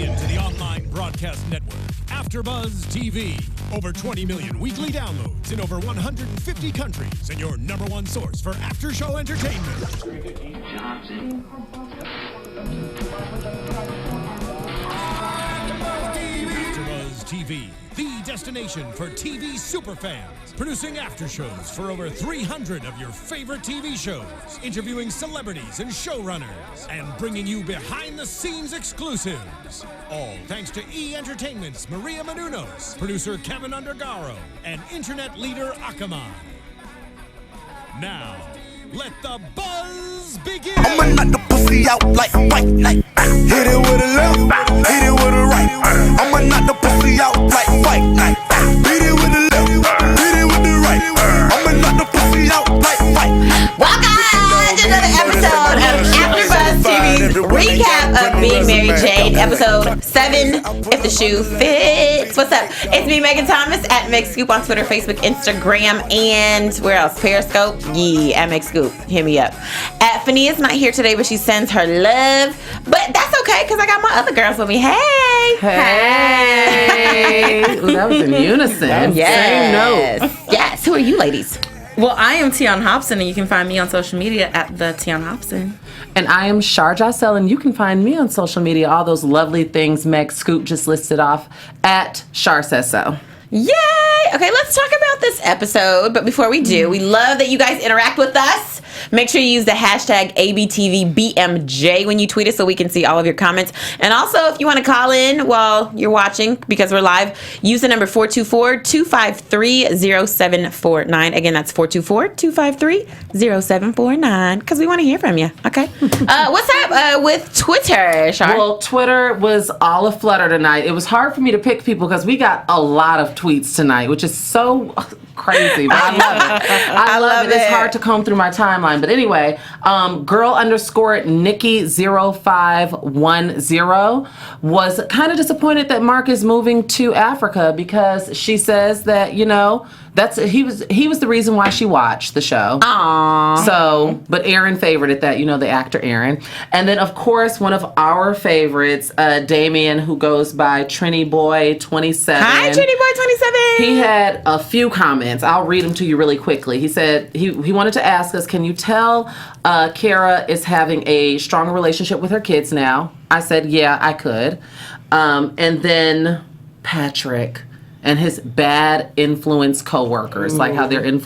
into the online broadcast network, AFTERBUZZ TV. Over 20 million weekly downloads in over 150 countries, and your number one source for after-show entertainment. AFTERBUZZ TV, the destination for TV superfans. Producing after shows for over 300 of your favorite TV shows, interviewing celebrities and showrunners, and bringing you behind-the-scenes exclusives. All thanks to E! Entertainment's Maria Menounos, producer Kevin Undergaro, and internet leader Akamai. Now, let the buzz begin! I'ma knock the pussy out like white night. Hit it with a left, hit it with a right. I'ma knock the pussy out like white night. Hit it with the left, hit it with the right. I'ma knock the pussy out like white night. Welcome to another episode of AfterBuzz TV's recap of Being Mary Jane, episode 7, If the Shoe Fits. What's up? It's me, Megan Thomas, at Meg Scoop on Twitter, Facebook, Instagram, and where else? Periscope? Yeah, at Meg Scoop. Hit me up. At Fania's not here today, but she sends her love. But that's okay, because I got my other girls with me. Hey! Hey! Ooh, that was in unison. Yes. Same note. Yes. Who are you ladies? Well, I am Tiona Hobson, and you can find me on social media at the Tiona Hobson. And I am Shar Jossell, and you can find me on social media, all those lovely things Meg Scoop just listed off, at Shar Says So. Yay! Okay, let's talk about this episode. But before we do, we love that you guys interact with us. Make sure you use the hashtag ABTVBMJ when you tweet us so we can see all of your comments. And also, if you want to call in while you're watching, because we're live, use the number 424-253-0749. Again, that's 424-253-0749, because we want to hear from you. Okay? What's up with Twitter, Shar? Well, Twitter was all aflutter tonight. It was hard for me to pick people because we got a lot of tweets tonight, which is so crazy, but I love it. I love it. It's hard to comb through my timeline. But anyway, girl_Nikki0510 was kind of disappointed that Mark is moving to Africa because she says that, you know, he was the reason why she watched the show. Aww. So, but Aaron favored it, that, you know, the actor Aaron. And then, of course, one of our favorites, Damien, who goes by Trini Boy 27. Hi, Trini Boy 27. He had a few comments. I'll read them to you really quickly. He said he wanted to ask us, can you tell Kara is having a stronger relationship with her kids now? I said, yeah, I could. And then Patrick and his bad influence coworkers, like how they're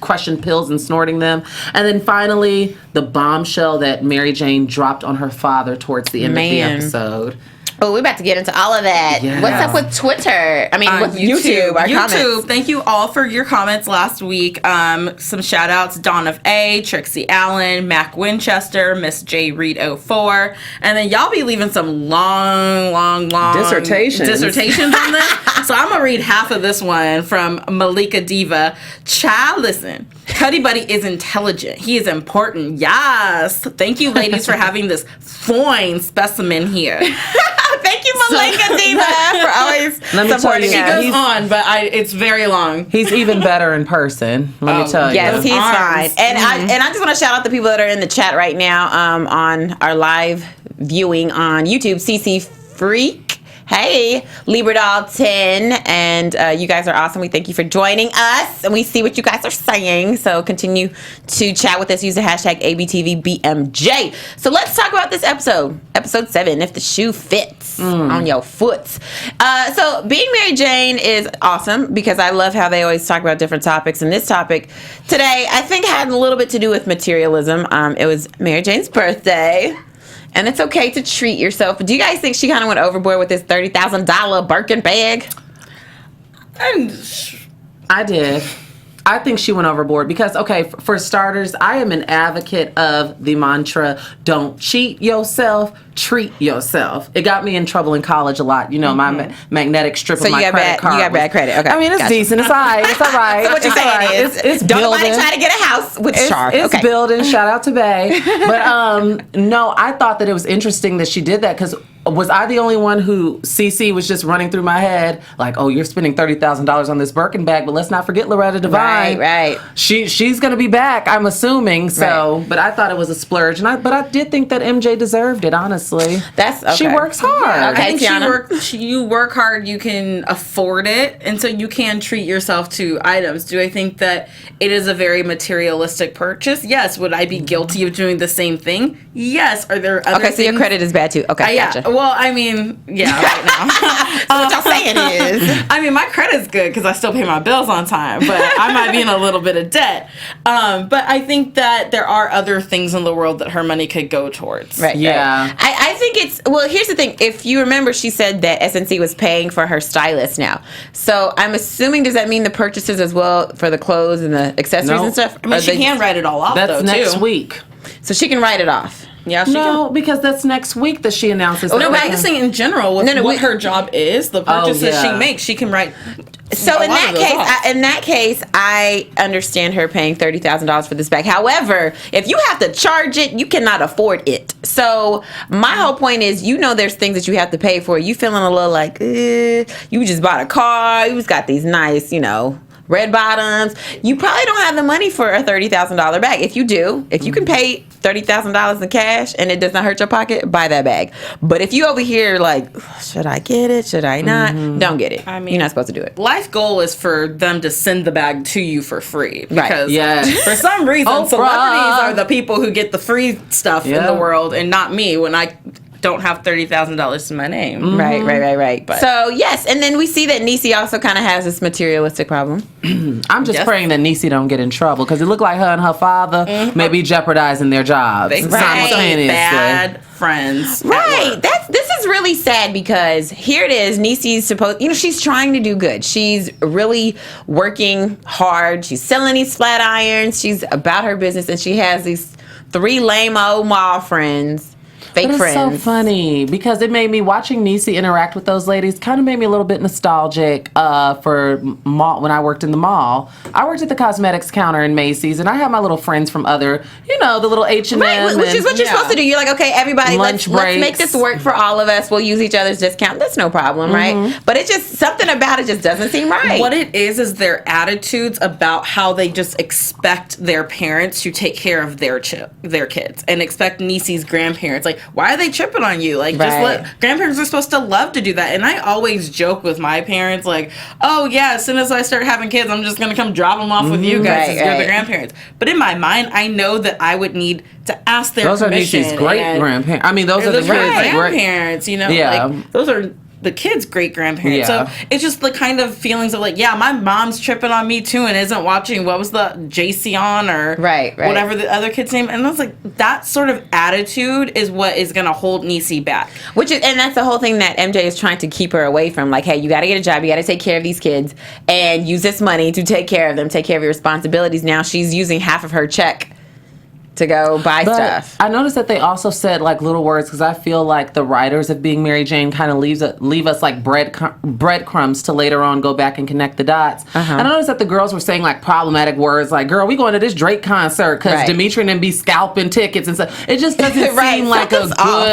crushing pills and snorting them. And then finally, the bombshell that Mary Jane dropped on her father towards the end of the episode. Oh, we're about to get into all of that. Yeah. What's up with Twitter? I mean, with YouTube. Our comments. Thank you all for your comments last week. Some shout outs: Dawn of A, Trixie Allen, Mac Winchester, Miss J Reed 04. And then y'all be leaving some long dissertations on this. So I'm going to read half of this one from Malika Diva. Child, listen. Cuddy Buddy is intelligent. He is important. Yes. Thank you, ladies, for having this fine specimen here. Thank you, Malika Diva, for always supporting us. She goes on, but it's very long. He's even better in person, let me tell you. Yes, he's fine. And I just want to shout out the people that are in the chat right now on our live viewing on YouTube. CC Freak. Hey, Liberdall10, and you guys are awesome. We thank you for joining us, and we see what you guys are saying. So continue to chat with us. Use the hashtag ABTVBMJ. So let's talk about this episode 7, If the Shoe Fits on Your Foot. So Being Mary Jane is awesome because I love how they always talk about different topics. And this topic today, I think, had a little bit to do with materialism. It was Mary Jane's birthday. And it's okay to treat yourself. But do you guys think she kind of went overboard with this $30,000 Birkin bag? I did. I think she went overboard because, okay, for starters, I am an advocate of the mantra, don't cheat yourself, treat yourself. It got me in trouble in college a lot. You know, my magnetic strip of my credit card. You got bad credit. Okay. I mean, it's decent. It's all right. It's all right. So what you're saying is, it's don't building. nobody try to get a house with Shar. It's building. Shout out to Bay. But no, I thought that it was interesting that she did that because was I the only one who CC was just running through my head like, oh, you're spending $30,000 on this Birkin bag, but let's not forget Loretta Devine. Right. She's gonna be back, I'm assuming. So, Right. but I thought it was a splurge, but I did think that MJ deserved it. Honestly, That's okay. She works hard. Okay, I think Tiona. you work hard, you can afford it, and so you can treat yourself to items. Do I think that it is a very materialistic purchase? Yes. Would I be guilty of doing the same thing? Yes. Are there other Okay, so your things? credit is bad too. Okay, Yeah. gotcha. Well, I mean, yeah, right now. So what y'all saying is, I mean, my credit's good because I still pay my bills on time, but I might be in a little bit of debt. But I think that there are other things in the world that her money could go towards. right? Yeah. Right. I think it's well. Here's the thing. If you remember, she said that SNC was paying for her stylist now. So I'm assuming, does that mean the purchases as well for the clothes and the accessories No. and stuff? I mean, Or she they- can write it all off, That's though, next too. week. So she can write it off. Yeah, she No, because that's next week that she announces. can. that No, but they're I'm just gonna- saying in general, with No, what we- her job is, the purchases she yeah. makes, she can write. So a in lot that of those off. case, I understand her paying $30,000 for this bag. However, if you have to charge it, you cannot afford it. So my whole point is, there's things that you have to pay for. You feeling a little like, you just bought a car, you just got these nice, red bottoms. You probably don't have the money for a $30,000 bag. If you do, if you can pay $30,000 in cash and it does not hurt your pocket, buy that bag. But if you over here like, should I get it? Should I not? Don't get it. I mean, you're not supposed to do it. Life goal is for them to send the bag to you for free. Because Yes. for some reason, Oprah. celebrities are the people who get the free stuff in Yeah. the world and not me when I don't have $30,000 to my name. Right. But- So yes, and then we see that Niecy also kind of has this materialistic problem. I'm just Yes. praying that Niecy don't get in trouble because it looked like her and her father may be jeopardizing their jobs They simultaneously. bad friends. at Right. work. This is really sad because here it is. Niecy's supposed, she's trying to do good. She's really working hard. She's selling these flat irons. She's about her business, and she has these 3 lame old mall friends. Fake But it's friends. so funny because it made me, watching Niecy interact with those ladies kind of made me a little bit nostalgic for mall, when I worked in the mall. I worked at the cosmetics counter in Macy's, and I had my little friends from other, the little H&M. Right, which is what you're yeah. supposed to do. You're like, okay, everybody, Lunch let's make breaks. this work for all of us. We'll use each other's discount. That's no problem, right? But it's just something about it just doesn't seem right. What it is their attitudes about how they just expect their parents to take care of their kids and expect Niecy's grandparents. Like, why are they tripping on you? Like, Right. grandparents are supposed to love to do that. And I always joke with my parents, like, oh yeah, as soon as I start having kids, I'm just gonna come drop them off with you guys Right, as you're the right. grandparents. But in my mind, I know that I would need to ask their Those are permission. Niecy's great and- grandparents. I mean, those are the those kids' are great. grandparents, Yeah. like those are the kids' great grandparents. Yeah. So it's just the kind of feelings of like, yeah, my mom's tripping on me too and isn't watching, what was the JC on or Right. whatever the other kid's name. And I was like, that sort of attitude is what is going to hold Niecy back. And that's the whole thing that MJ is trying to keep her away from. Like, hey, you got to get a job. You got to take care of these kids and use this money to take care of them, take care of your responsibilities. Now she's using half of her check to go buy But stuff. I noticed that they also said like little words because I feel like the writers of Being Mary Jane kind of leave us like breadcrumbs to later on go back and connect the dots. And I noticed that the girls were saying like problematic words like, girl, we going to this Drake concert because Right. Dimitri and them be scalping tickets and stuff. It just doesn't Right, seem like a something's off.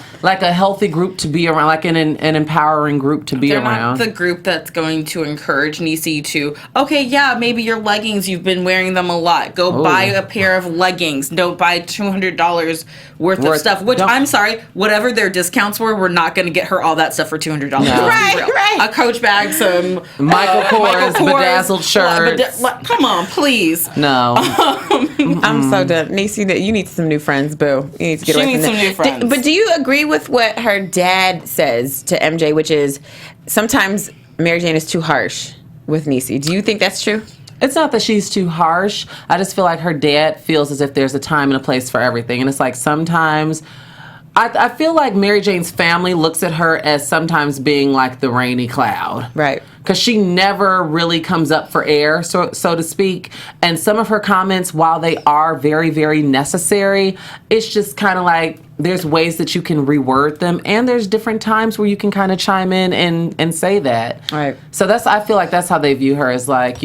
good, like a healthy group to be around, like an empowering group to be They're around. not the group that's going to encourage Niecy to, okay, yeah, maybe your leggings, you've been wearing them a lot. Go buy a pair of leggings. Don't buy $200 worth of stuff, which don't- I'm sorry, whatever their discounts were, we're not going to get her all that stuff for $200. No. Let's be Right, real. right. A Coach bag, some Michael Kors bedazzled shirts. Come on, please. No. I'm so done. Niecy, you need some new friends, boo. You need to get She away needs from some them. new friends. But do you agree with what her dad says to MJ, which is sometimes Mary Jane is too harsh with Niecy? Do you think that's true? It's not that she's too harsh. I just feel like her dad feels as if there's a time and a place for everything. And it's like sometimes I feel like Mary Jane's family looks at her as sometimes being like the rainy cloud. Right. Because she never really comes up for air, so to speak. And some of her comments, while they are very, very necessary, it's just kind of like there's ways that you can reword them. And there's different times where you can kind of chime in and say that. Right. So I feel like that's how they view her, as like,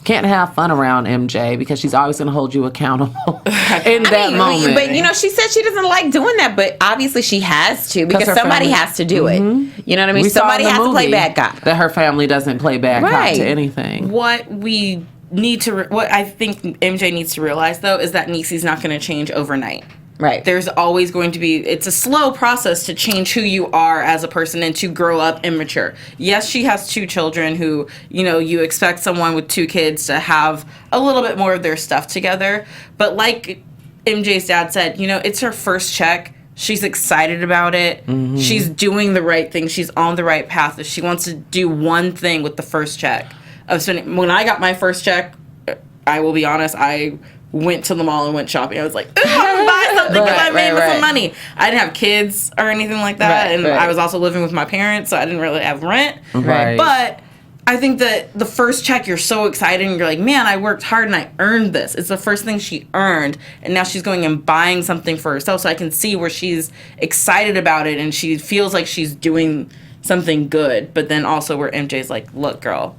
can't have fun around MJ because she's always going to hold you accountable in that moment. But, she said she doesn't like doing that, but obviously she has to because somebody has to do it. You know what I mean? Somebody has to play bad cop. That her family doesn't play bad cop to anything. What I think MJ needs to realize, though, is that Niecy's not going to change overnight. Right. There's always going to be, it's a slow process to change who you are as a person and to grow up and mature. Yes, she has 2 children who, you expect someone with 2 kids to have a little bit more of their stuff together. But like MJ's dad said, it's her first check. She's excited about it. Mm-hmm. She's doing the right thing. She's on the right path. If she wants to do one thing with the first check of spending, when I got my first check, I will be honest, I went to the mall and went shopping. I was like, ooh, I'm gonna buy something because I made with some money. I didn't have kids or anything like that, I was also living with my parents, so I didn't really have rent. Right. But I think that the first check, you're so excited and you're like, man, I worked hard and I earned this. It's the first thing she earned, and now she's going and buying something for herself. So I can see where she's excited about it and she feels like she's doing something good. But then also where MJ's like, look, girl,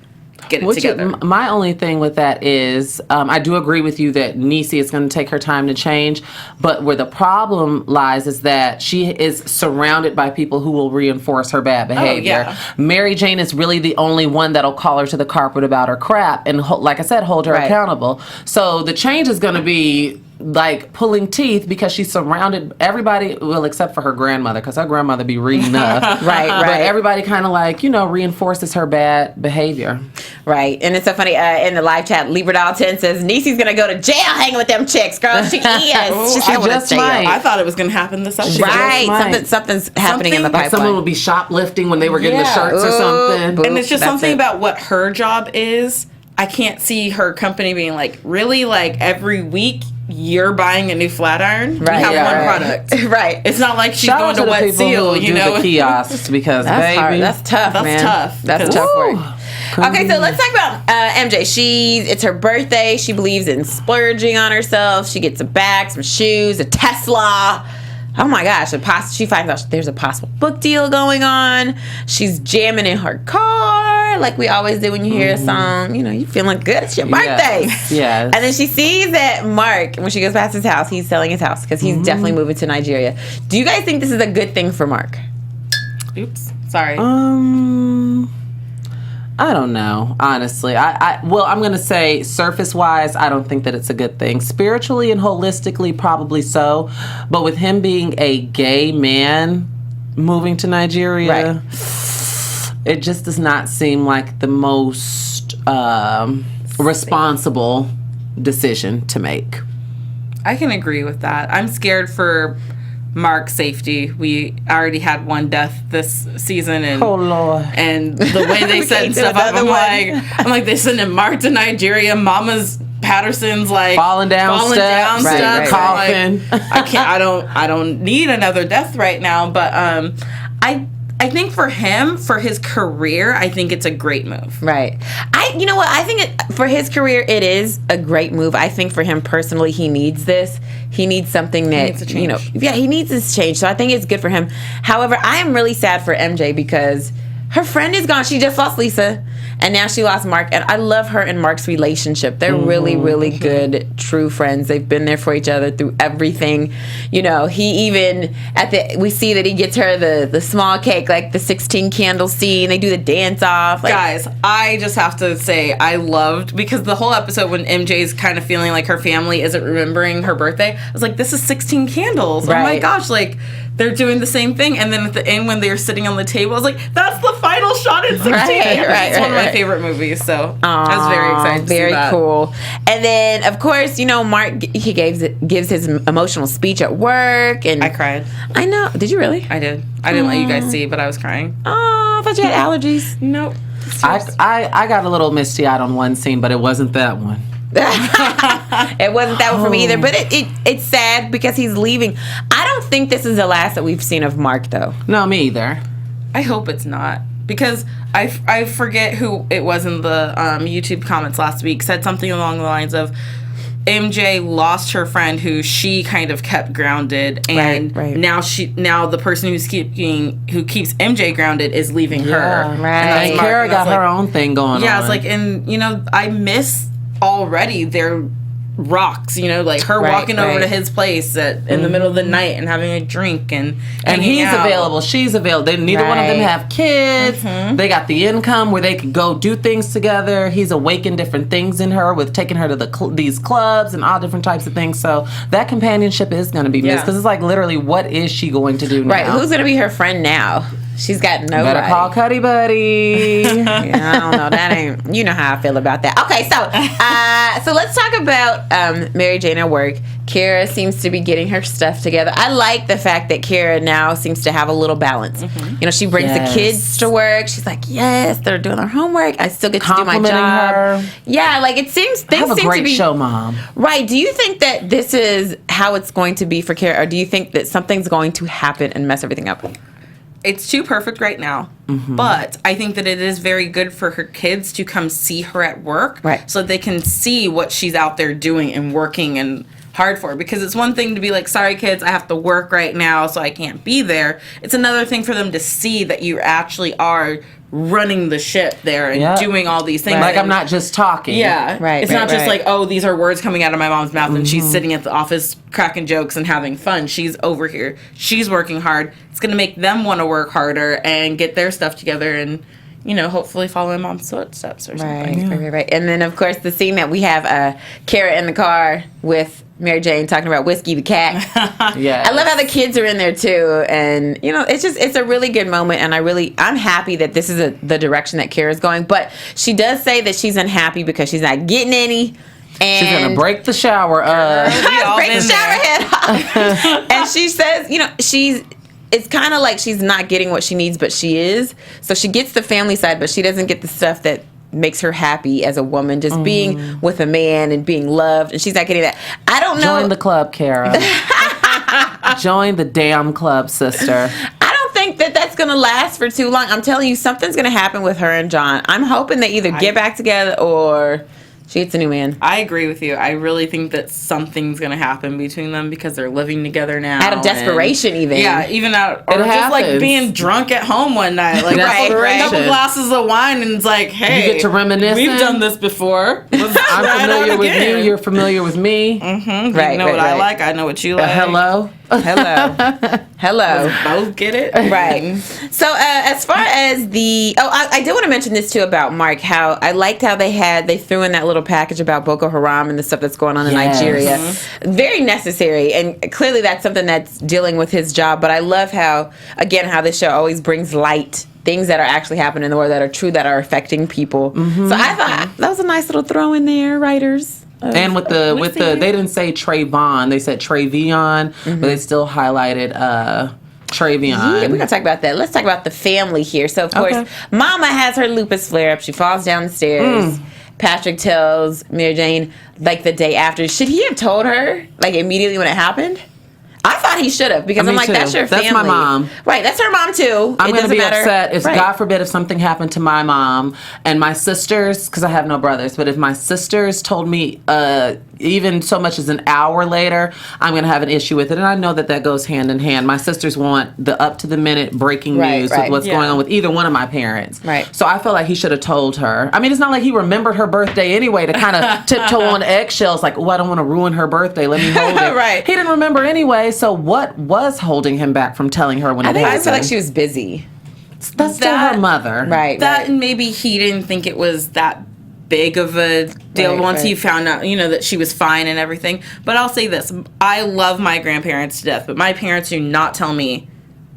get it together. My only thing with that is, I do agree with you that Niecy is going to take her time to change, but where the problem lies is that she is surrounded by people who will reinforce her bad behavior. Oh, yeah. Mary Jane is really the only one that'll call her to the carpet about her crap and, like I said, hold her accountable. So the change is going to be like pulling teeth because she's surrounded everybody, well, except for her grandmother, because her grandmother be reading up. Right. But everybody kind of like, reinforces her bad behavior. Right. And it's so funny, in the live chat, Libradal10 says, Niecy's going to go to jail hanging with them chicks, girl. She is. She's going to jail. I thought it was going to happen this episode. Right. Something's happening in the pipeline. Like someone would be shoplifting when they were getting the shirts or something. And it's just something about what her job is. I can't see her company being like, really, like every week you're buying a new flat iron. Right. We have one product. Right. It's not like she's going to Wet Seal, the kiosks because that's baby, hard. That's tough, man. That's tough work. Okay, so let's talk about MJ. It's her birthday. She believes in splurging on herself. She gets a bag, some shoes, a Tesla. Oh my gosh, she finds out there's a possible book deal going on. She's jamming in her car like we always do when you hear a song. You're feeling good. It's your birthday. Yes. And then she sees that Mark, when she goes past his house, he's selling his house because he's definitely moving to Nigeria. Do you guys think this is a good thing for Mark? Oops. Sorry. I don't know, honestly. I'm going to say surface-wise, I don't think that it's a good thing. Spiritually and holistically, probably so. But with him being a gay man moving to Nigeria, it just does not seem like the most responsible decision to make. I can agree with that. I'm scared for Mark's safety. We already had one death this season, and oh Lord, and the way they set stuff up, I'm like they're sending Mark to Nigeria. Mama's Patterson's like falling down steps. Coughing. I don't need another death right now. But I think for him, for his career, I think it's a great move. Right. You know what? I think for his career, it is a great move. I think for him personally, he needs this. He needs something that, he needs this change. So I think it's good for him. However, I am really sad for MJ because her friend is gone. She just lost Lisa, and now she lost Mark. And I love her and Mark's relationship. They're really, really good, true friends. They've been there for each other through everything. He even we see that he gets her the small cake, like the 16 candle scene. They do the dance off. Guys, I just have to say I loved, because the whole episode when MJ's kind of feeling like her family isn't remembering her birthday, I was like, this is 16 candles. Right. Oh my gosh, like they're doing the same thing. And then at the end when they're sitting on the table, I was like, that's the final shot in 16. It's one of my favorite movies. So I was very excited to see that. Very cool. And then, of course, Mark, he gives his emotional speech at work. And I cried. I know. Did you really? I did. I didn't let you guys see, but I was crying. Oh, I thought you had allergies. Nope. I got a little misty-eyed on one scene, but it wasn't that one. It wasn't that one for me either, but it's sad because he's leaving. I don't think this is the last that we've seen of Mark, though. No, me either. I hope it's not, because I forget who it was in the YouTube comments last week said something along the lines of MJ lost her friend who she kind of kept grounded, and now the person who keeps MJ grounded is leaving her. Right. And Kara got her own thing going on. Yeah, it's like, and I miss already they're rocks, you know, like her walking over to his place in the middle of the night and having a drink and he's out. available, she's available. Neither one of them have kids. They got the income where they could go do things together. He's awakened different things in her with taking her to these clubs and all different types of things. So that companionship is going to be missed because it's like literally, what is she going to do now? Right, who's going to be her friend now? She's got nobody. Better call Cuddy Buddy. Yeah, I don't know. That ain't. You know how I feel about that. Okay, so let's talk about Mary Jane at work. Kara seems to be getting her stuff together. I like the fact that Kara now seems to have a little balance. You know, she brings the kids to work. She's like, yes, they're doing their homework. I still get to do my job. Her. Yeah, like it seems things have a seem great to be show, Mom. Right. Do you think that this is how it's going to be for Kara, or do you think that something's going to happen and mess everything up? It's too perfect right now, but I think that it is very good for her kids to come see her at work, so they can see what she's out there doing and working and hard for. Because it's one thing to be like, sorry kids, I have to work right now, so I can't be there. It's another thing for them to see that you actually are running the ship there and doing all these things. Like, I'm not just talking. Yeah. It's not just like, oh, these are words coming out of my mom's mouth and she's sitting at the office cracking jokes and having fun. She's over here. She's working hard. It's going to make them want to work harder and get their stuff together and, you know, hopefully follow in mom's footsteps or something. Right. And then, of course, the scene that we have Kara in the car with Mary Jane talking about Whiskey the cat. I love how the kids are in there too, and you know, it's a really good moment, and I'm happy that this is the direction that Kara's going. But she does say that she's unhappy because she's not getting any. And she's gonna break the shower break the shower head off. And she says, you know, it's kind of like she's not getting what she needs, but she is. So she gets the family side, but she doesn't get the stuff that makes her happy as a woman, just being with a man and being loved, and she's not getting that. I don't know. Join the club, Kara. Join the damn club, sister. I don't think that that's going to last for too long. I'm telling you, something's going to happen with her and John. I'm hoping they either get back together or she gets a new man. I agree with you. I really think that something's going to happen between them because they're living together now. Out of desperation, even. Yeah, even out. Or just like being drunk at home one night. Like, a couple glasses of wine and it's like, hey. You get to reminisce. We've done this before. I'm familiar with you. You're familiar with me. You know what I like. I know what you like. Hello. Both get it. Right. So as far as I did want to mention this too about Mark, how I liked how they threw in that little package about Boko Haram and the stuff that's going on in Nigeria. Very necessary, and clearly that's something that's dealing with his job. But I love how this show always brings light things that are actually happening in the world that are true, that are affecting people. So I thought that was a nice little throw in there, writers. And with the they didn't say Trayvon, they said Travion, but they still highlighted Travion. Yeah, we're gonna talk about that. Let's talk about the family here. So of course, Mama has her lupus flare up. She falls down the stairs. Patrick tells Mary Jane like the day after. Should he have told her like immediately when it happened? I thought he should have, because I'm like, that's your family. That's my mom. Right, that's her mom too. I'm going to be upset if, God forbid, if something happened to my mom and my sisters, because I have no brothers, but if my sisters told me even so much as an hour later, I'm going to have an issue with it. And I know that goes hand in hand. My sisters want the up-to-the-minute breaking news with what's going on with either one of my parents. Right. So I feel like he should have told her. I mean, it's not like he remembered her birthday anyway to kind of tiptoe on eggshells, like, oh, I don't want to ruin her birthday. Let me hold it. Right. He didn't remember anyway. So what was holding him back from telling her when it happened? I feel like she was busy. That's still her mother. Right. That and maybe he didn't think it was that big of a deal once he found out, you know, that she was fine and everything. But I'll say this. I love my grandparents to death, but my parents do not tell me.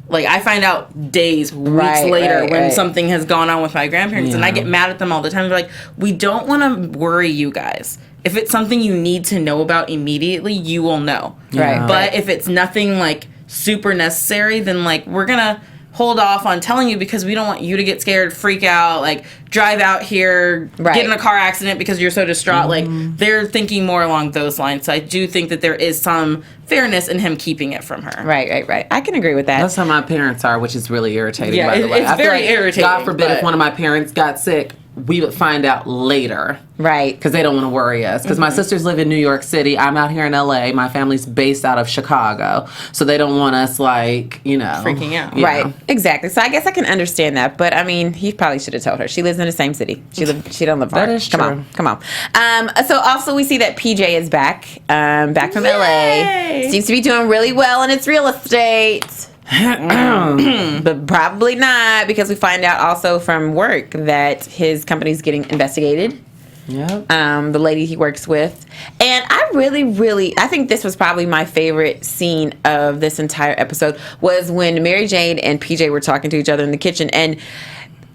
Like, I find out days, weeks later when something has gone on with my grandparents, and I get mad at them all the time. They're like, we don't want to worry you guys. If it's something you need to know about immediately, you will know. Right. But if it's nothing, like, super necessary, then, like, we're going to hold off on telling you because we don't want you to get scared, freak out, like, drive out here, get in a car accident because you're so distraught. Like, they're thinking more along those lines. So I do think that there is some fairness in him keeping it from her. Right. I can agree with that. That's how my parents are, which is really irritating, by the way. It's very irritating. God forbid if one of my parents got sick, we would find out later. Right. Because they don't want to worry us. Because my sisters live in New York City. I'm out here in LA. My family's based out of Chicago. So they don't want us, like, freaking out. Right. know. Exactly. So I guess I can understand that. But I mean, he probably should have told her. She lives in the same city. She don't live far. That is Come true. on. So also we see that PJ is back. Back from LA. Seems to be doing really well in its real estate. But probably not, because we find out also from work that his company's getting investigated. Yep. The lady he works with. And I really, I think this was probably my favorite scene of this entire episode, was when Mary Jane and PJ were talking to each other in the kitchen, and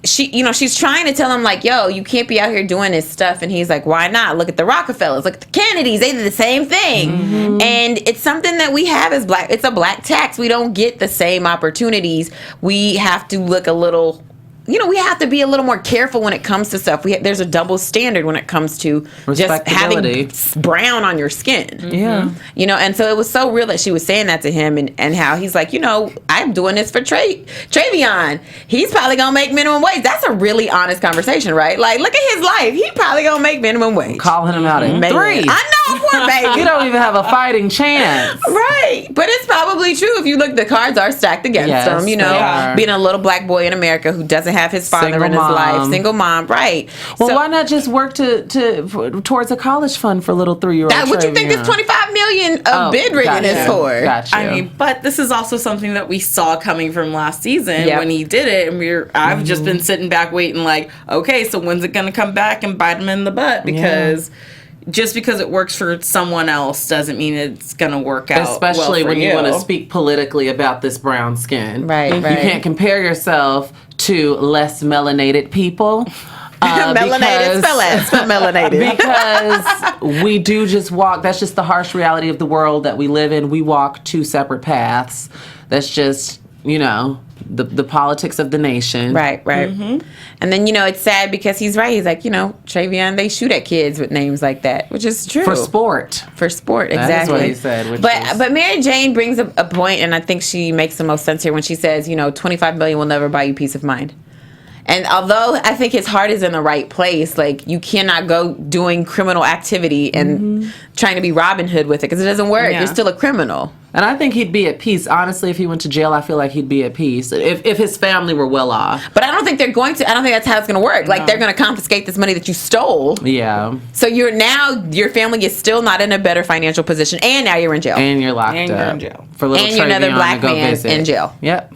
she's trying to tell him, like, yo, you can't be out here doing this stuff. And he's like, why not? Look at the Rockefellers, look at the Kennedys, they did the same thing. Mm-hmm. And it's something that we have as black. It's a black tax. We don't get the same opportunities. We have to look a little, we have to be a little more careful when it comes to stuff. There's a double standard when it comes to just having brown on your skin. Yeah. And so it was so real that she was saying that to him, and how he's like, I'm doing this for Travion. He's probably going to make minimum wage. That's a really honest conversation, right? Like, look at his life. He probably going to make minimum wage. Calling him out at 3. I know, poor baby. You don't even have a fighting chance. Right. But it's probably true. If you look, the cards are stacked against him, being a little black boy in America who doesn't have his father in his life, single mom, right? Well, so, why not just work towards a college fund for little 3-year-old? What you think this $25 million of bid rigging is for? Gotcha. I mean, but this is also something that we saw coming from last season when he did it, and I've just been sitting back waiting, like, okay, so when's it going to come back and bite him in the butt? Because just because it works for someone else doesn't mean it's going to work out. Especially when you want to speak politically about this brown skin. Right. You can't compare yourself to less melanated people. Melanated, spell melanated. Because we do just walk, that's just the harsh reality of the world that we live in. We walk 2 separate paths. That's just, the politics of the nation. Right. Mm-hmm. And then, it's sad because he's right. He's like, Travion, they shoot at kids with names like that, which is true. For sport, exactly. That's what he said. But Mary Jane brings a point, and I think she makes the most sense here when she says, $25 million will never buy you peace of mind. And although I think his heart is in the right place, like, you cannot go doing criminal activity and trying to be Robin Hood with it, because it doesn't work. Yeah. You're still a criminal. And I think he'd be at peace. Honestly, if he went to jail, I feel like he'd be at peace if his family were well off. But I don't think they're going to. I don't think that's how it's going to work. No. Like, they're going to confiscate this money that you stole. Yeah. So your family is still not in a better financial position, and now you're in jail. And you're locked up. You're in jail. For little and you're another black man in jail. Yep.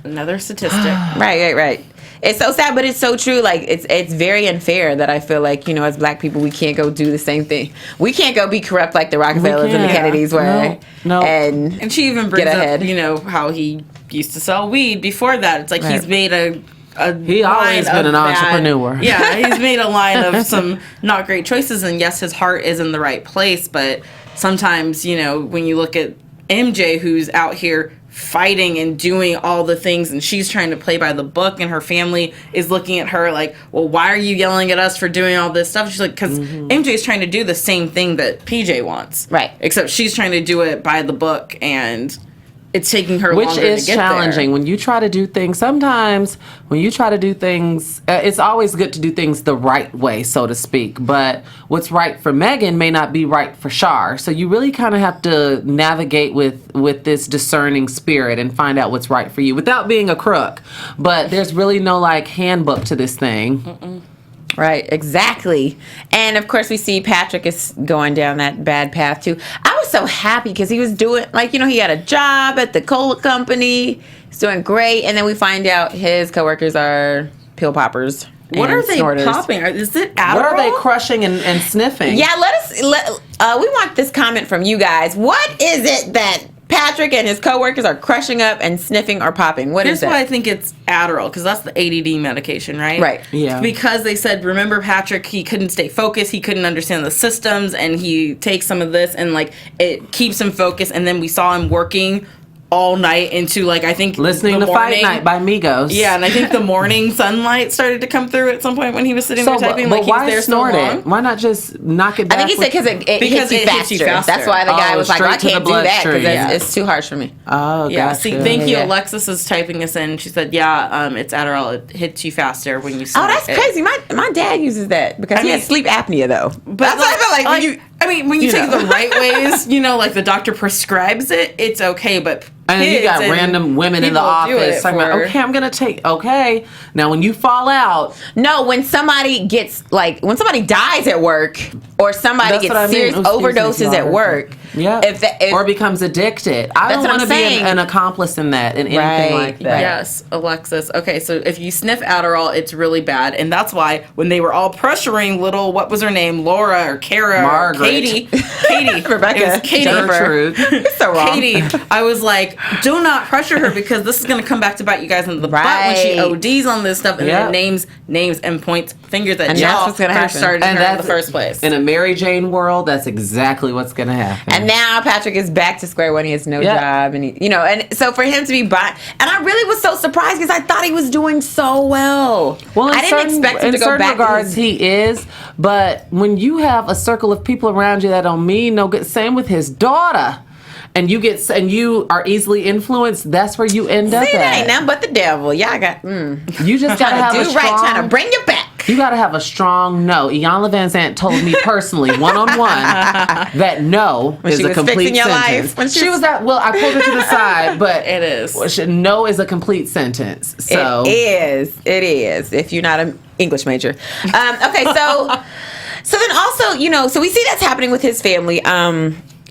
Another statistic. Right. It's so sad, but it's so true. Like, it's very unfair that I feel like, as black people, we can't go do the same thing. We can't go be corrupt like the Rockefellers and the Kennedys were. No. And she even brings up, how he used to sell weed before that. It's like he's made he always been an entrepreneur. Yeah, he's made a line of some not great choices, and yes, his heart is in the right place, but sometimes, when you look at MJ, who's out here fighting and doing all the things, and she's trying to play by the book, and her family is looking at her like, well, why are you yelling at us for doing all this stuff? She's like, because MJ's trying to do the same thing that PJ wants, right? Except she's trying to do it by the book, and it's taking her which longer is to get challenging there. When you try to do things. Sometimes when you try to do things, it's always good to do things the right way, so to speak. But what's right for Megan may not be right for Shar. So you really kind of have to navigate with this discerning spirit and find out what's right for you without being a crook. But there's really no handbook to this thing. Mm-mm. Right, exactly. And of course we see Patrick is going down that bad path too. I was so happy because he was doing, he had a job at the cola company. He's doing great. And then we find out his coworkers are pill poppers. What are they snorters. Popping? Is it Adderall? What are they crushing and sniffing? Yeah, we want this comment from you guys. What is it that Patrick and his coworkers are crushing up and sniffing or popping? Here's why I think it's Adderall, because that's the ADD medication, right? Right. Yeah. Because they said, remember Patrick, he couldn't stay focused, he couldn't understand the systems, and he takes some of this and it keeps him focused. And then we saw him working all night into like I think listening to Fight Night by Migos. Yeah, and I think the morning sunlight started to come through at some point when he was sitting there typing. But like he was there snort so long. it? Why not just knock it back? I think he said because it hits you faster. That's why the guy was like, I can't do that because it's too harsh for me. Oh, yeah. gotcha. See, thank you. Alexis is typing us in. She said, yeah, it's Adderall. It hits you faster when you snort. Oh, that's crazy. My dad uses that because he has sleep apnea though. But that's what I feel like when you take it the right ways, like the doctor prescribes it, it's okay. But and then you got random women in the office talking about, okay, I'm going to take, okay. Now, when you fall out. No, when somebody dies at work or somebody gets serious overdoses at work. Yeah. Or becomes addicted. I don't want to be an accomplice in that, in anything like that. Yes, Alexis. Okay, so if you sniff Adderall, it's really bad. And that's why when they were all pressuring little, what was her name? Laura or Kara Margaret. or Katie. Rebecca. It was Katie. Gertrude. So wrong. Katie, I was like, do not pressure her because this is going to come back to bite you guys in the butt when she ODs on this stuff and then names and points fingers at y'all first started her in the first place. In a Mary Jane world, that's exactly what's going to happen. And now Patrick is back to square one. He has no job, and and so for him to be and I really was so surprised because I thought he was doing so well. Well, I didn't expect him to go back. In certain regards, he is, but when you have a circle of people around you that don't mean no good, same with his daughter. And you are easily influenced. That's where you end up. See, that ain't nothing but the devil. Y'all got. You just gotta have a strong. Trying to bring you back. You gotta have a strong no. Iyanla Van Zant told me personally, one-on-one, that no is a complete sentence. When she was that. Well, I pulled her to the side, but it is. No is a complete sentence. So it is. If you're not an English major. Okay, so then also, so we see that's happening with his family.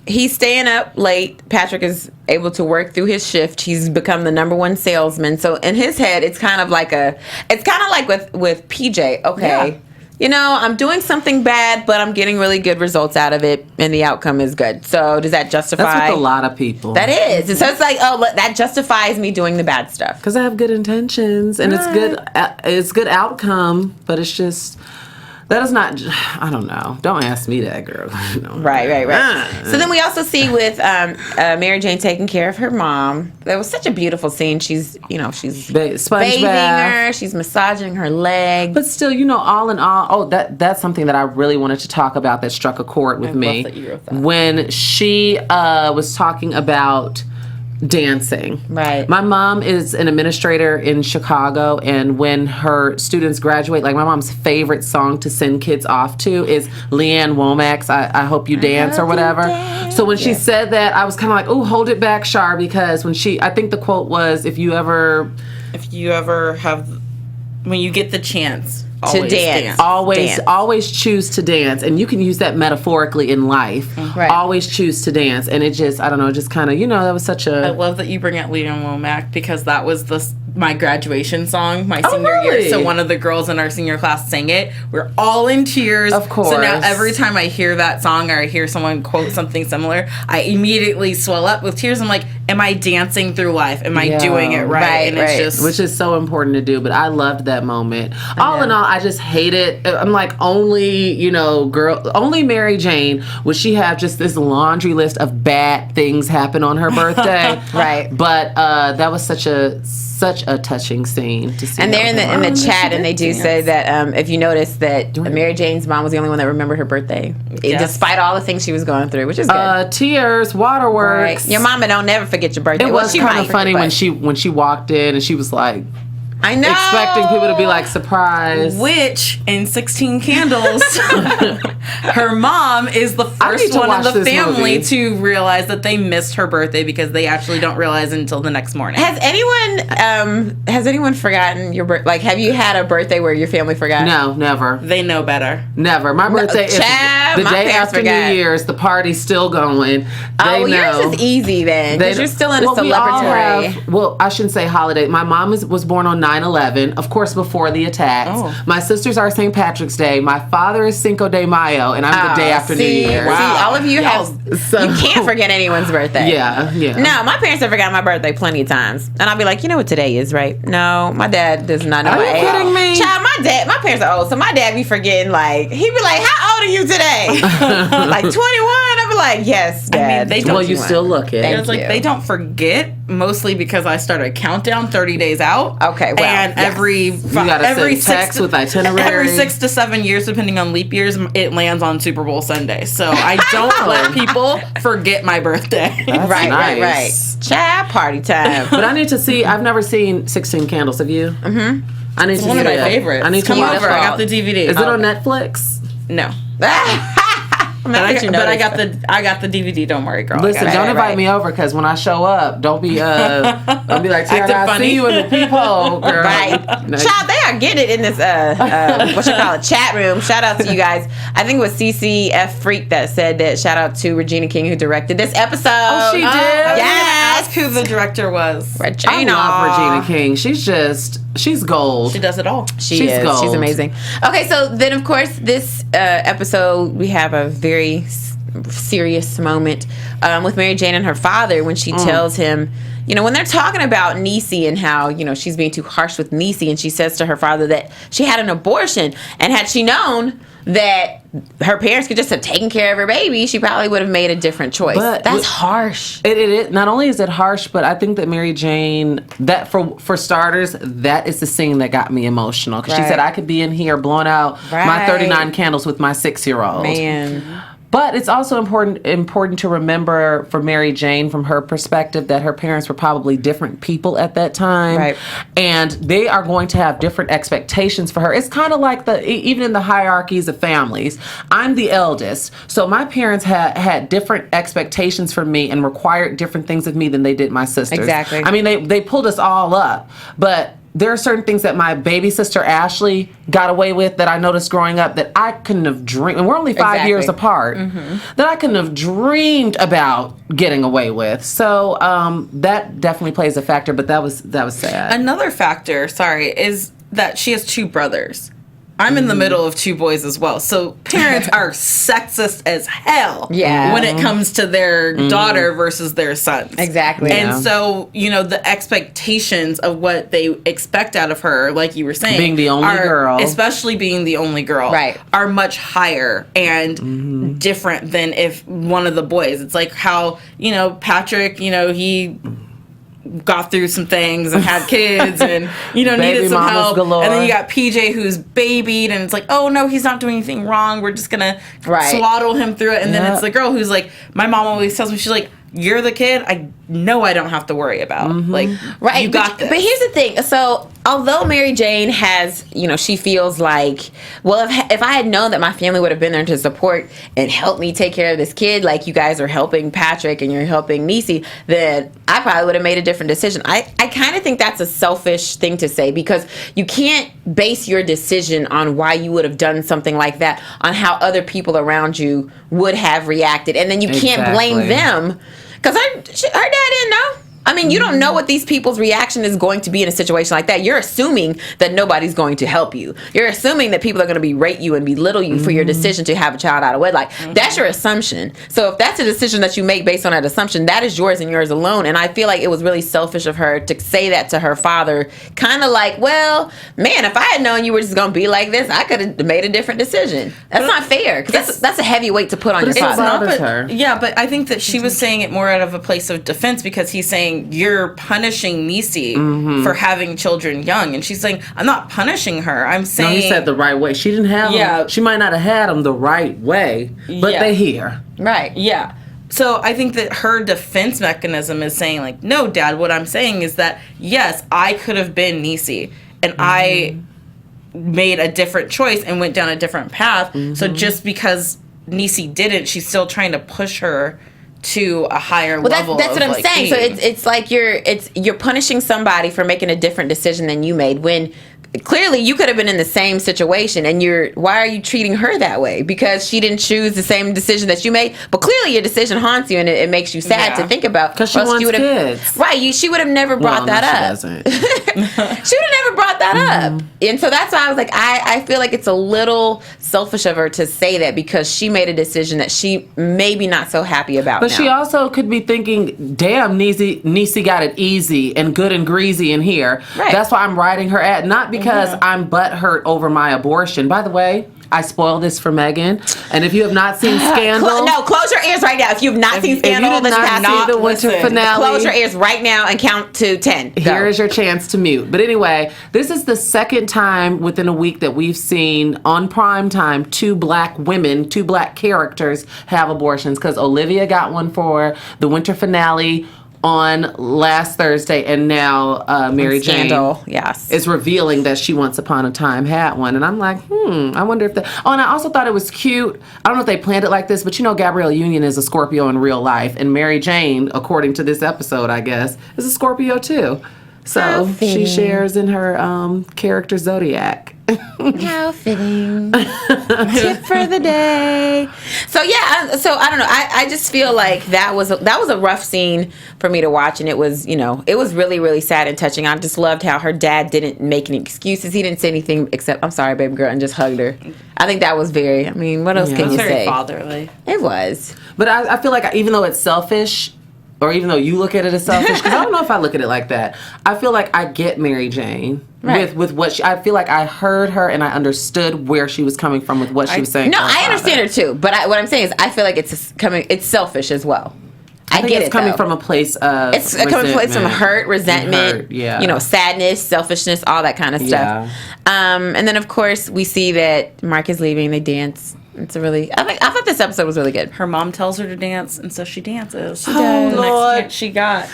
He's staying up late. Patrick is able to work through his shift. He's become the #1 salesman. So in his head, it's kind of like with PJ. Okay, I'm doing something bad, but I'm getting really good results out of it, and the outcome is good. So does that justify? That's with a lot of people. That is. And so it's like, that justifies me doing the bad stuff because I have good intentions and it's good. It's good outcome, but it's just. That is not, I don't know. Don't ask me that, girl. Right. So then we also see with Mary Jane taking care of her mom. That was such a beautiful scene. She's bathing her. She's massaging her leg. But still, all in all, that's something that I really wanted to talk about that struck a chord with me. Love that you wrote that. When she was talking about dancing. Right. My mom is an administrator in Chicago, and when her students graduate, like my mom's favorite song to send kids off to is Leanne Womack's I Hope You Dance or whatever. So when she said that, I was kind of like, oh, hold it back, Shar, because I think the quote was, when you get the chance to dance. Always choose to dance. And you can use that metaphorically in life. Right. Always choose to dance. And it just, I don't know, just kind of, that was such a... I love that you bring out Leanne Womack because that was my graduation song my senior year. So one of the girls in our senior class sang it. We're all in tears. Of course. So now every time I hear that song or I hear someone quote something similar, I immediately swell up with tears. I'm like, am I dancing through life? Am I doing it right? And it's just... Which is so important to do, but I loved that moment. All in all, I just hate it. I'm like, only Mary Jane would she have just this laundry list of bad things happen on her birthday. Right. But that was such a touching scene to see. And they're in the chat, and they do say that if you notice that Mary Jane's mom was the only one that remembered her birthday, despite all the things she was going through, which is good. Tears, waterworks. Right. Your mama don't never forget your birthday. It was kind of funny when she walked in and she was like, I know. Expecting people to be like, surprise. Which, in 16 Candles, her mom is the first one in the family to realize that they missed her birthday because they actually don't realize it until the next morning. Has anyone forgotten your birthday? Like, have you had a birthday where your family forgot? No, never. They know better. Never. My birthday is the day after New Year's. The party's still going. Yours is easy then, because you're still in a celebratory. I shouldn't say holiday. My mom was born on 9/11, of course, before the attacks. Oh. My sisters are St. Patrick's Day. My father is Cinco de Mayo, and I'm the day after New Year's. Wow. See, all of you you can't forget anyone's birthday. Yeah. No, my parents have forgotten my birthday plenty of times, and I'll be like, you know what today is, right? No, my dad does not know. Are you kidding me? Child, my parents are old, so my dad be forgetting. Like, he'd be like, "How old are you today?" Like 21. I'd be like, yes, Dad. they don't- Well, you still look it. Thank It's like you. they don't forget, mostly because I start a countdown 30 days out. Okay, well, and yes. every gotta every send text with itinerary. Every 6 to 7 years, depending on leap years, it lands on Super Bowl Sunday. So I don't let people forget my birthday. right, nice. right. Child party time. But I need to see. I've never seen 16 Candles. Have you? Mm-hmm. I need to One see of my that. favorites. I need to Come watch over. it. I got the DVD. Is it on Netflix? No. But I got the DVD. Don't worry, girl. Listen, I got don't it. invite me over because when I show up, don't be like, Acting Tiona, I funny. see you in the peephole, girl. Right. No. Child, they are getting it in this, chat room. Shout out to you guys. I think it was CCF Freak that said that. Shout out to Regina King who directed this episode. Oh, she did? Yes. Ask who the director was. Regina. I love Regina King. She's gold. She does it all. She's gold. She's amazing. Okay, so then of course this episode we have a very serious moment with Mary Jane and her father when she tells him, you know, when they're talking about Niecy and how, you know, she's being too harsh with Niecy, and she says to her father that she had an abortion, and had she known that her parents could just have taken care of her baby, she probably would have made a different choice. But that's harsh. It not only is it harsh, but I think that Mary Jane, that for starters, that is the scene that got me emotional because she Right. said I could be in here blowing out my Right. 39 candles with my 6-year-old. Man. But it's also important to remember for Mary Jane, from her perspective, that her parents were probably different people at that time, Right. and they are going to have different expectations for her. It's kind of like even in the hierarchies of families. I'm the eldest, so my parents had different expectations for me and required different things of me than they did my sisters. Exactly. I mean, they pulled us all up, but there are certain things that my baby sister Ashley got away with that I noticed growing up that I couldn't have dreamed, and we're only 5 years apart, that I couldn't have dreamed about getting away with. So that definitely plays a factor, but that was sad. Another factor, is that she has 2 brothers. I'm in the middle of 2 boys as well. So parents are sexist as hell Yeah. when it comes to their daughter versus their sons. Exactly. And Yeah. so, you know, the expectations of what they expect out of her, like you were saying, Being the only girl. especially being the only girl, Right. are much higher and different than if one of the boys. It's like how, you know, Patrick, you know, he got through some things and had kids and, you know, Baby needed some mamas help. galore. And then you got PJ who's babied and it's like, oh no, he's not doing anything wrong. We're just gonna Right. swaddle him through it. And then Yeah. it's the girl who's like, my mom always tells me, she's like, you're the kid I know I don't have to worry about. Like, Right. you got this. But here's the thing. So, although Mary Jane has, you know, she feels like, well, if I had known that my family would have been there to support and help me take care of this kid, like you guys are helping Patrick and you're helping Niecy, then I probably would have made a different decision. I kind of think that's a selfish thing to say because you can't base your decision on why you would have done something like that on how other people around you would have reacted. And then you can't blame Exactly. them. Because her dad didn't know. I mean, you don't know what these people's reaction is going to be in a situation like that. You're assuming that nobody's going to help you. You're assuming that people are going to berate you and belittle you for your decision to have a child out of wedlock. That's your assumption. So if that's a decision that you make based on that assumption, that is yours and yours alone. And I feel like it was really selfish of her to say that to her father, kind of like, well, man, if I had known you were just going to be like this, I could have made a different decision. That's not fair because that's a heavy weight to put on your it's father. not- bothers but, her. Yeah, but I think that she was saying it more out of a place of defense because he's saying you're punishing Niecy for having children young, and she's saying I'm not punishing her. I'm No, saying he said the right way. She didn't have Yeah. them. She might not have had them the right way, but Yeah. they here. Right. Yeah. So I think that her defense mechanism is saying like, no, Dad, what I'm saying is that yes, I could have been Niecy, and I made a different choice and went down a different path. So just because Niecy didn't, she's still trying to push her to a higher level. That's what I'm of, like, saying. So being. it's like you're punishing somebody for making a different decision than you made when clearly you could have been in the same situation, and why are you treating her that way? Because she didn't choose the same decision that you made, but clearly your decision haunts you and it makes you sad Yeah. to think about. 'Cause she Or else wants you would've- kids. Right. She would have never brought Well, no, that she up. doesn't. She would have never brought that up. And so that's why I was like, I feel like it's a little selfish of her to say that because she made a decision that she maybe not so happy about But now. she also could be thinking, damn, Niecy got it easy and good and greasy in here. Right. That's why I'm writing her ad. Not because I'm butthurt over my abortion. By the way, I spoil this for Megan. And if you have not seen Scandal... close your ears right now. If you've not seen Scandal, if you did not see the winter finale... Close your ears right now and count to 10. Here is your chance to mute. But anyway, this is the second time within a week that we've seen on prime time 2 black women, 2 black characters have abortions. Because Olivia got one for the winter finale on last Thursday, and now Mary Jane is revealing that she once upon a time had one. And I'm like, I wonder if and I also thought it was cute. I don't know if they planned it like this, but Gabrielle Union is a Scorpio in real life, and Mary Jane, according to this episode, I guess, is a Scorpio too. So she shares in her character zodiac. How fitting. Tip for the day. So yeah, so I don't know. I just feel like that was a rough scene for me to watch, and it was it was really, really sad and touching. I just loved how her dad didn't make any excuses. He didn't say anything except "I'm sorry, baby girl," and just hugged her. I think that was very. I mean, what else can you say? Very fatherly. It was. But I feel like even though it's selfish, or even though you look at it as selfish, because I don't know if I look at it like that. I feel like I get Mary Jane with what I feel like I heard her and I understood where she was coming from with what she was saying. No, I understand her too. But what I'm saying is, I feel like it's selfish as well. I get it's coming from a place of it's coming from a place from hurt, resentment, sadness, selfishness, all that kind of stuff. And then of course we see that Mark is leaving. They dance. It's a really. I thought this episode was really good. Her mom tells her to dance, and so she dances. She does. Lord, next she got.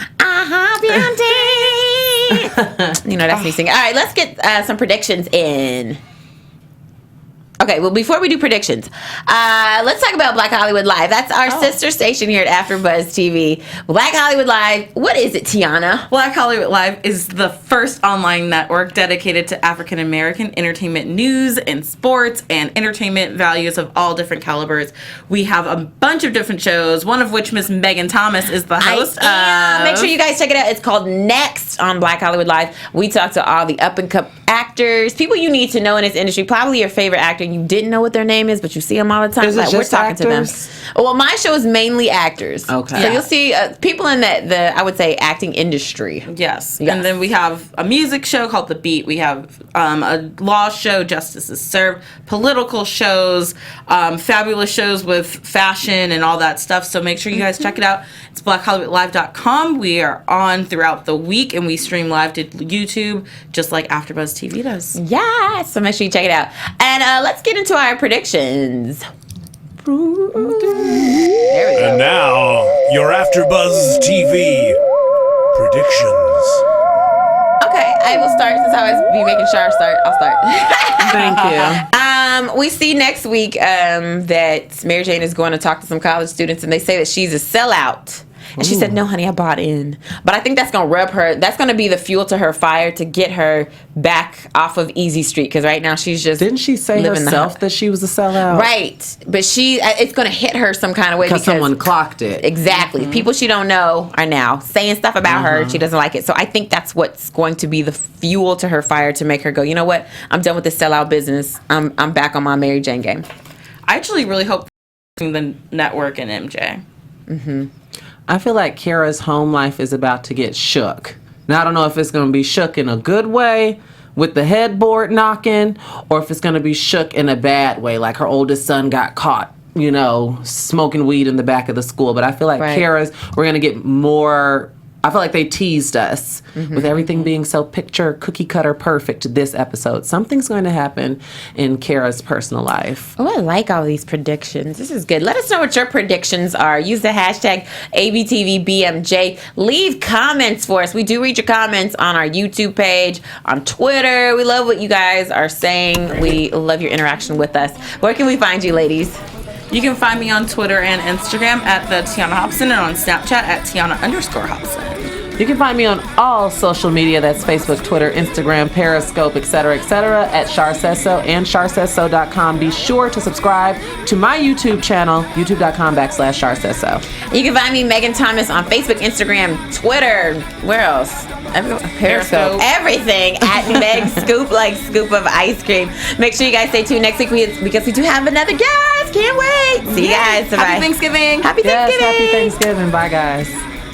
That's me singing. All right, let's get some predictions in. Okay, well, before we do predictions, let's talk about Black Hollywood Live. That's our sister station here at AfterBuzz TV. Black Hollywood Live, what is it, Tiona? Black Hollywood Live is the first online network dedicated to African American entertainment news and sports and entertainment values of all different calibers. We have a bunch of different shows, one of which Miss Megan Thomas is the host of. Make sure you guys check it out. It's called Next on Black Hollywood Live. We talk to all the up-and-coming actors, people you need to know in this industry, probably your favorite actor. You didn't know what their name is, but you see them all the time. Is it just we're talking actors? to them. Well, my show is mainly actors. Okay. So you'll see people in the I would say acting industry. Yes. And then we have a music show called The Beat. We have a law show, Justice is Served, political shows, fabulous shows with fashion and all that stuff. So make sure you guys check it out. It's blackhollywoodlive.com. We are on throughout the week, and we stream live to YouTube, just like AfterBuzz TV does. Yeah, so make sure you check it out. And let's get into our predictions. There we go. And now, your AfterBuzz TV predictions. Okay, I will start since I always be making Shar start. I'll start. Thank you. We see next week that Mary Jane is going to talk to some college students, and they say that she's a sellout. And she said, no, honey, I bought in. But I think that's going to rub her. That's going to be the fuel to her fire to get her back off of Easy Street. Because right now she's just Didn't she say herself that she was a sellout? Right. But it's going to hit her some kind of way. Because someone clocked it. Exactly. Mm-hmm. People she don't know are now saying stuff about her. She doesn't like it. So I think that's what's going to be the fuel to her fire to make her go, you know what? I'm done with this sellout business. I'm back on my Mary Jane game. I actually really hope the network and MJ. Mm-hmm. I feel like Kara's home life is about to get shook. Now, I don't know if it's going to be shook in a good way with the headboard knocking, or if it's going to be shook in a bad way, like her oldest son got caught, smoking weed in the back of the school. But I feel like we're going to get more. I feel like they teased us with everything being so picture cookie cutter perfect this episode. Something's going to happen in Kara's personal life. Oh, I like all these predictions. This is good. Let us know what your predictions are. Use the hashtag ABTVBMJ. Leave comments for us. We do read your comments on our YouTube page, on Twitter. We love what you guys are saying. We love your interaction with us. Where can we find you, ladies? You can find me on Twitter and Instagram at the Tiona Hobson, and on Snapchat at Tiona_Hobson. You can find me on all social media. That's Facebook, Twitter, Instagram, Periscope, etc., at Shar Says So and SharSaysSo.com. Be sure to subscribe to my YouTube channel, youtube.com/Shar Says So. You can find me, Megan Thomas, on Facebook, Instagram, Twitter. Where else? Periscope. Everything at Meg Scoop, like scoop of ice cream. Make sure you guys stay tuned next week because we do have another guest. Can't wait. See you guys. Bye. Happy Thanksgiving. Happy Thanksgiving. Yes, happy Thanksgiving. Bye, guys.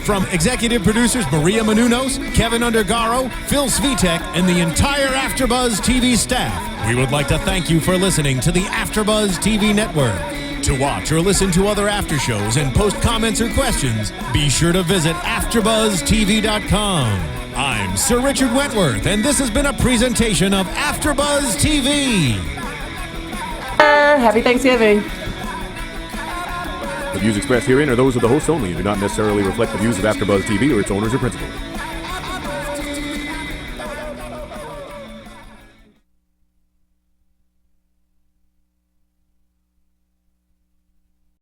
From executive producers Maria Menounos, Kevin Undergaro, Phil Svitek, and the entire AfterBuzz TV staff, we would like to thank you for listening to the AfterBuzz TV network. To watch or listen to other after shows and post comments or questions, be sure to visit AfterBuzzTV.com. I'm Sir Richard Wentworth, and this has been a presentation of AfterBuzz TV. Happy Thanksgiving. The views expressed herein are those of the hosts only and do not necessarily reflect the views of AfterBuzz TV or its owners or principals.